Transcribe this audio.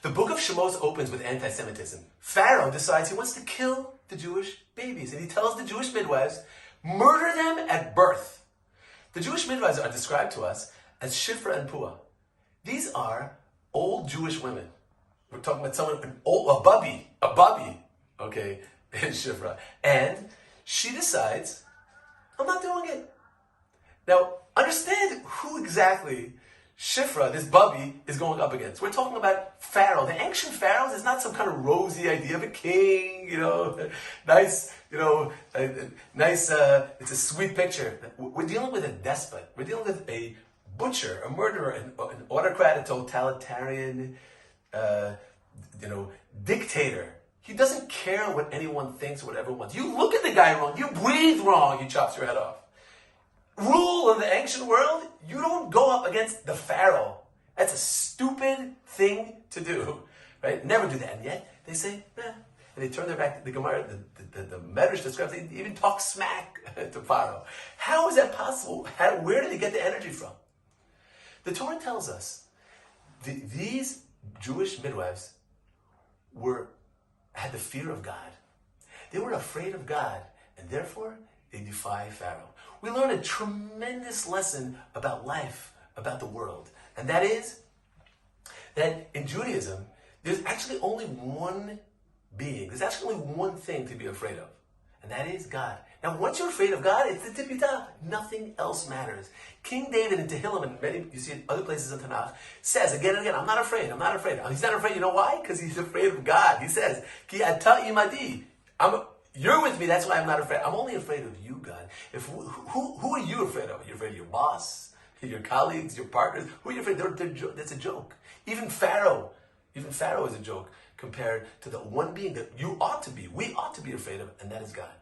The book of Shemos opens with anti-Semitism. Pharaoh decides he wants to kill the Jewish babies, and he tells the Jewish midwives, murder them at birth. The Jewish midwives are described to us as Shifra and Pua. These are old Jewish women. We're talking about someone, a Bubby, okay, in Shifra. And she decides, I'm not doing it. Now, understand who exactly Shifra, this Bubby, is going up against. We're talking about Pharaoh. The ancient pharaohs is not some kind of rosy idea of a king, nice, it's a sweet picture. We're dealing with a despot. We're dealing with a butcher, a murderer, an autocrat, a totalitarian, dictator. He doesn't care what anyone thinks or what everyone wants. You look at the guy wrong, you breathe wrong, he chops your head off. Rule of the ancient world, you don't go up against the Pharaoh. That's a stupid thing to do, right? Never do that. And yet, they say, and they turn their back. The Gemara, the Medrash describes, they even talk smack to Pharaoh. How is that possible? Where did they get the energy from? The Torah tells us these Jewish midwives had the fear of God. They were afraid of God, and therefore they defy Pharaoh. We learn a tremendous lesson about life, about the world, and that is that in Judaism, there's actually only one being. There's actually only one thing to be afraid of, and that is God. Now, once you're afraid of God, it's the tippy top. Nothing else matters. King David in Tehillim, and many you see in other places in Tanakh, says again and again, I'm not afraid. He's not afraid. You know why? Because he's afraid of God. He says, Ki ata imadi. You're with me, that's why I'm not afraid. I'm only afraid of you, God. Who are you afraid of? Are you afraid of your boss, your colleagues, your partners? Who are you afraid of? That's a joke. Even Pharaoh is a joke compared to the one being that we ought to be afraid of, and that is God.